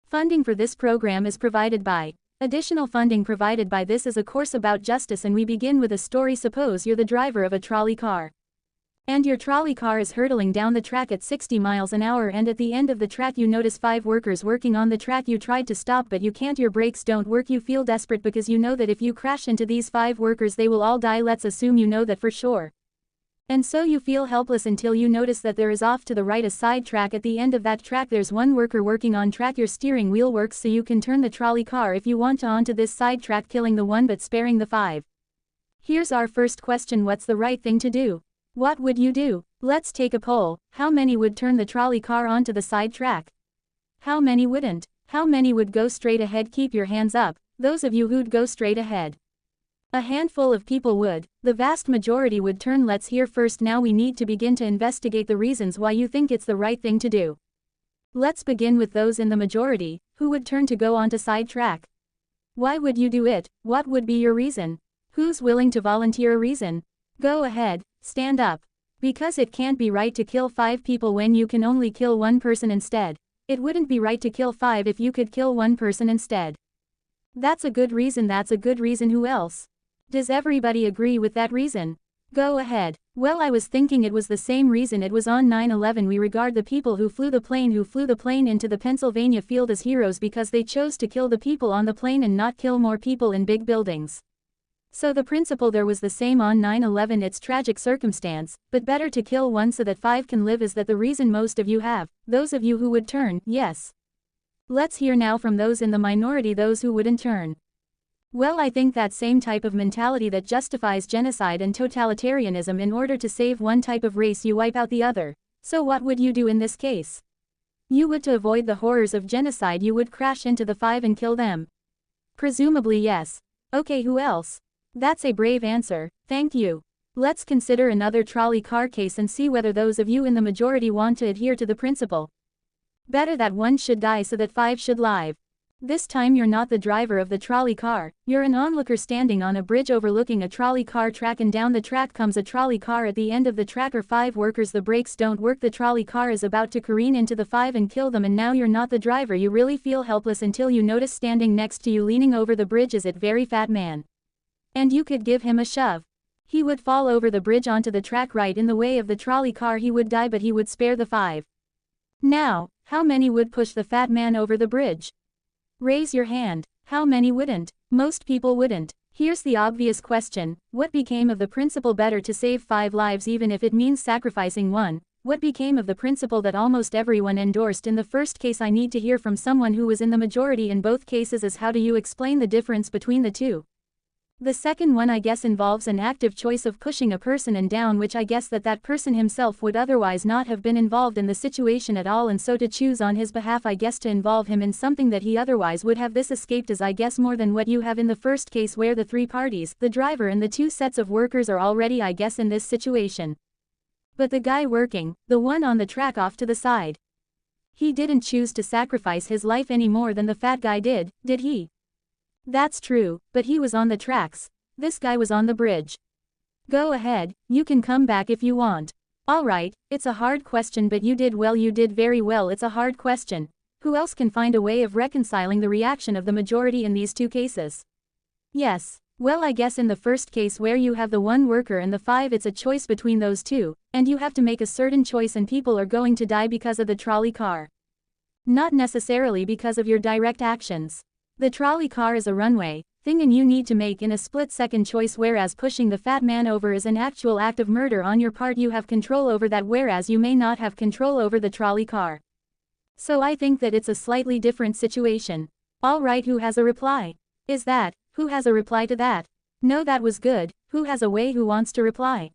Funding for this program is provided by. Additional funding provided by this is a course about justice, and we begin with a story. Suppose you're the driver of a trolley car. And your trolley car is hurtling down the track at 60 miles an hour, and at the end of the track you notice 5 workers working on the track. You tried to stop but you can't, your brakes don't work. You feel desperate because you know that if you crash into these 5 workers they will all die. Let's assume you know that for sure. And so you feel helpless until you notice that there is off to the right a side track. At the end of that track there's one worker working on track. Your steering wheel works so you can turn the trolley car if you want to onto this side track, killing the one but sparing the 5. Here's our first question: what's the right thing to do? What would you do? Let's take a poll. How many would turn the trolley car onto the side track? How many wouldn't? How many would go straight ahead? Keep your hands up, those of you who'd go straight ahead. A handful of people would. The vast majority would turn. Let's hear first. Now we need to begin to investigate the reasons why you think it's the right thing to do. Let's begin with those in the majority, who would turn to go onto side track. Why would you do it? What would be your reason? Who's willing to volunteer a reason? Go ahead, stand up. Because it can't be right to kill 5 people when you can only kill 1 person instead. It wouldn't be right to kill 5 if you could kill 1 person instead. That's a good reason. That's a good reason. Who else? Does everybody agree with that reason? Go ahead. Well, I was thinking it was the same reason. It was on 9/11. We regard the people who flew the plane into the Pennsylvania field as heroes because they chose to kill the people on the plane and not kill more people in big buildings. So the principle there was the same on 9/11. It's tragic circumstance, but better to kill 1 so that 5 can live. Is that the reason most of you have? Those of you who would turn, yes. Let's hear now from those in the minority, those who wouldn't turn. Well, I think that same type of mentality that justifies genocide and totalitarianism. In order to save one type of race you wipe out the other. So what would you do in this case? You would, to avoid the horrors of genocide, you would crash into the 5 and kill them. Presumably yes. Okay, who else? That's a brave answer, thank you. Let's consider another trolley car case and see whether those of you in the majority want to adhere to the principle. Better that 1 should die so that 5 should live. This time you're not the driver of the trolley car, you're an onlooker standing on a bridge overlooking a trolley car track, and down the track comes a trolley car. At the end of the track are 5 workers. The brakes don't work. The trolley car is about to careen into the 5 and kill them, and now you're not the driver. You really feel helpless until you notice standing next to you leaning over the bridge is a very fat man. And you could give him a shove. He would fall over the bridge onto the track right in the way of the trolley car. He would die, but he would spare the 5. Now, how many would push the fat man over the bridge? Raise your hand. How many wouldn't? Most people wouldn't. Here's the obvious question: what became of the principle better to save 5 lives even if it means sacrificing 1? What became of the principle that almost everyone endorsed in the first case? I need to hear from someone who was in the majority in both cases. As how do you explain the difference between the two? The second one, I guess, involves an active choice of pushing a person and down, which I guess that person himself would otherwise not have been involved in the situation at all, and so to choose on his behalf, I guess, to involve him in something that he otherwise would have. This escaped is, I guess, more than what you have in the first case, where the 3 parties, the driver and the 2 sets of workers, are already, I guess, in this situation. But the guy working, the one on the track off to the side, he didn't choose to sacrifice his life any more than the fat guy did he? That's true, but he was on the tracks. This guy was on the bridge. Go ahead, you can come back if you want. Alright, it's a hard question, but you did well, you did very well. It's a hard question. Who else can find a way of reconciling the reaction of the majority in these 2 cases? Yes, well, I guess in the first case where you have the 1 worker and the 5, it's a choice between those 2, and you have to make a certain choice, and people are going to die because of the trolley car. Not necessarily because of your direct actions. The trolley car is a runway thing, and you need to make in a split-second choice, whereas pushing the fat man over is an actual act of murder on your part. You have control over that, whereas you may not have control over the trolley car. So I think that it's a slightly different situation. Alright, who has a reply? Is that, who has a reply to that? No, that was good. Who has a way? Who wants to reply?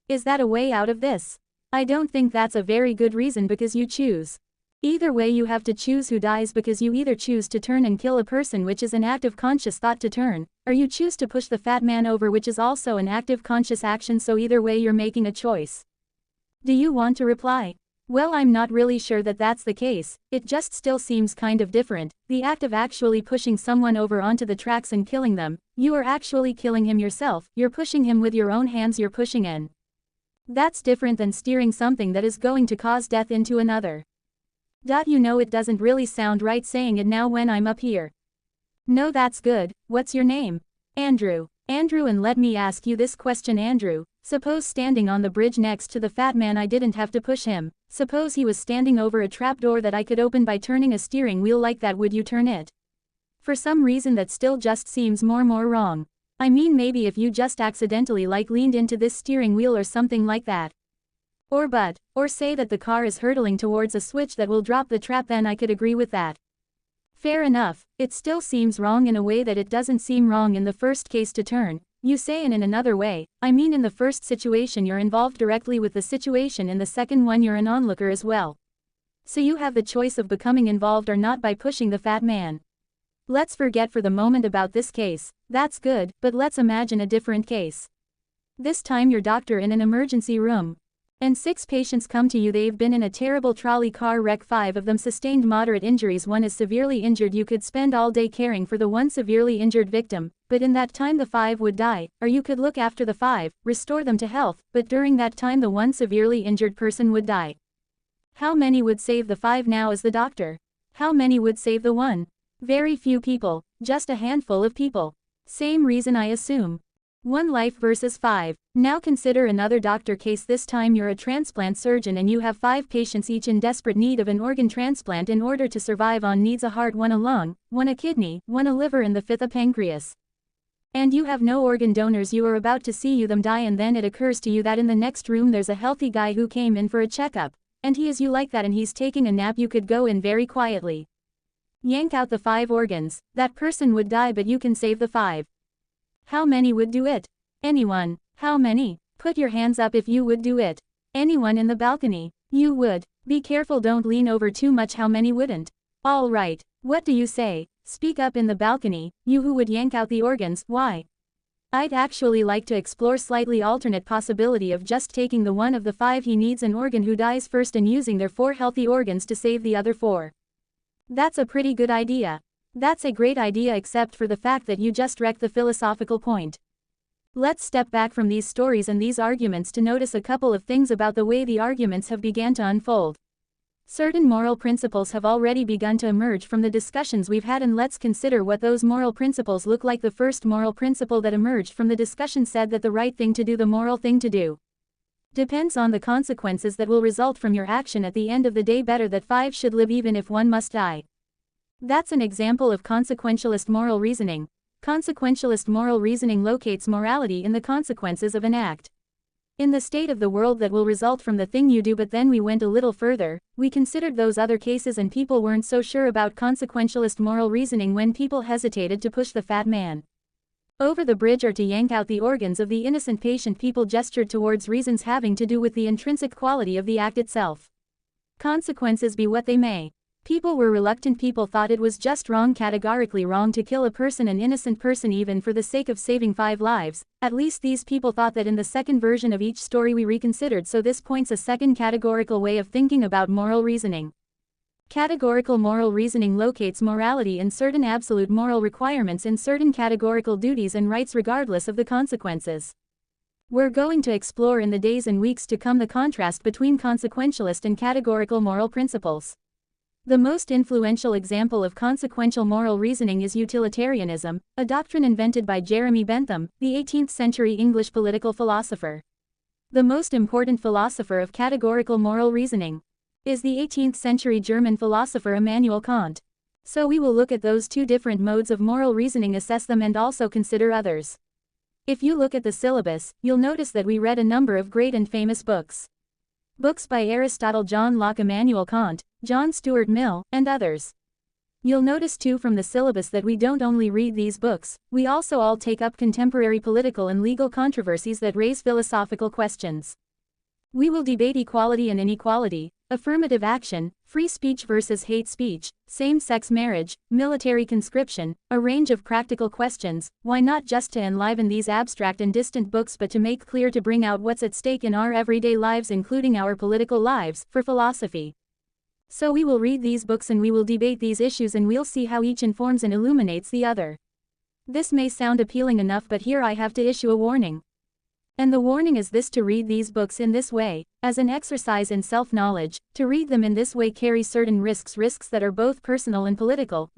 Is that a way out of this? I don't think that's a very good reason, because you choose. Either way, you have to choose who dies, because you either choose to turn and kill a person, which is an active conscious thought to turn, or you choose to push the fat man over, which is also an active conscious action. So either way you're making a choice. Do you want to reply? Well, I'm not really sure that that's the case. It just still seems kind of different. The act of actually pushing someone over onto the tracks and killing them, you are actually killing him yourself. You're pushing him with your own hands. You're pushing in. That's different than steering something that is going to cause death into another. You know it doesn't really sound right saying it now when I'm up here. No, that's good. What's your name? Andrew. Andrew, and let me ask you this question, Andrew. Suppose standing on the bridge next to the fat man, I didn't have to push him. Suppose he was standing over a trapdoor that I could open by turning a steering wheel like that, would you turn it? For some reason that still just seems more wrong. I mean, maybe if you just accidentally leaned into this steering wheel or something like that. Or say that the car is hurtling towards a switch that will drop the trap, then I could agree with that. Fair enough. It still seems wrong in a way that it doesn't seem wrong in the first case to turn, you say, and in another way, I mean in the first situation you're involved directly with the situation, in the second one you're an onlooker as well. So you have the choice of becoming involved or not by pushing the fat man. Let's forget for the moment about this case. That's good, but let's imagine a different case. This time you're doctor in an emergency room. And 6 patients come to you. They've been in a terrible trolley car wreck. 5 of them sustained moderate injuries. 1 is severely injured. You could spend all day caring for the 1 severely injured victim, but in that time the 5 would die, or you could look after the 5, restore them to health, but during that time the 1 severely injured person would die. How many would save the 5 now as the doctor? How many would save the 1? Very few people, just a handful of people. Same reason, I assume. 1 life versus 5. Now consider another doctor case. This time you're a transplant surgeon and you have 5 patients, each in desperate need of an organ transplant in order to survive. On needs a heart, 1 a lung, 1 a kidney, 1 a liver, and the 5th a pancreas. And you have no organ donors. You are about to see them die, and then it occurs to you that in the next room there's a healthy guy who came in for a checkup, and he is you like that, and he's taking a nap. You could go in very quietly. Yank out the 5 organs. That person would die, but you can save the 5. How many would do it? Anyone. How many? Put your hands up if you would do it. Anyone in the balcony? You would. Be careful, don't lean over too much. How many wouldn't? All right. What do you say? Speak up in the balcony, you who would yank out the organs. Why? I'd actually like to explore slightly alternate possibility of just taking the 1 of the 5 he needs an organ who dies first and using their 4 healthy organs to save the other 4. That's a pretty good idea. That's a great idea, except for the fact that you just wrecked the philosophical point. Let's step back from these stories and these arguments to notice a couple of things about the way the arguments have began to unfold. Certain moral principles have already begun to emerge from the discussions we've had, and let's consider what those moral principles look like. The first moral principle that emerged from the discussion said that the right thing to do, the moral thing to do, depends on the consequences that will result from your action at the end of the day. Better that 5 should live even if 1 must die. That's an example of consequentialist moral reasoning. Consequentialist moral reasoning locates morality in the consequences of an act, in the state of the world that will result from the thing you do. But then we went a little further, we considered those other cases, and people weren't so sure about consequentialist moral reasoning when people hesitated to push the fat man over the bridge or to yank out the organs of the innocent patient. People gestured towards reasons having to do with the intrinsic quality of the act itself. Consequences be what they may. People were reluctant. People thought it was just wrong, categorically wrong, to kill a person, an innocent person, even for the sake of saving 5 lives. At least these people thought that in the second version of each story we reconsidered. So this points a second categorical way of thinking about moral reasoning. Categorical moral reasoning locates morality in certain absolute moral requirements, in certain categorical duties and rights regardless of the consequences. We're going to explore in the days and weeks to come the contrast between consequentialist and categorical moral principles. The most influential example of consequential moral reasoning is utilitarianism, a doctrine invented by Jeremy Bentham, the 18th century English political philosopher. The most important philosopher of categorical moral reasoning is the 18th century German philosopher Immanuel Kant. So we will look at those 2 different modes of moral reasoning, assess them, and also consider others. If you look at the syllabus, you'll notice that we read a number of great and famous books. Books by Aristotle, John Locke, Immanuel Kant, John Stuart Mill, and others. You'll notice too from the syllabus that we don't only read these books, we also all take up contemporary political and legal controversies that raise philosophical questions. We will debate equality and inequality, affirmative action, free speech versus hate speech, same-sex marriage, military conscription, a range of practical questions. Why not just to enliven these abstract and distant books, but to make clear, to bring out what's at stake in our everyday lives, including our political lives, for philosophy. So we will read these books and we will debate these issues, and we'll see how each informs and illuminates the other. This may sound appealing enough, but here I have to issue a warning. And the warning is this: to read these books in this way, as an exercise in self-knowledge, to read them in this way carries certain risks that are both personal and political.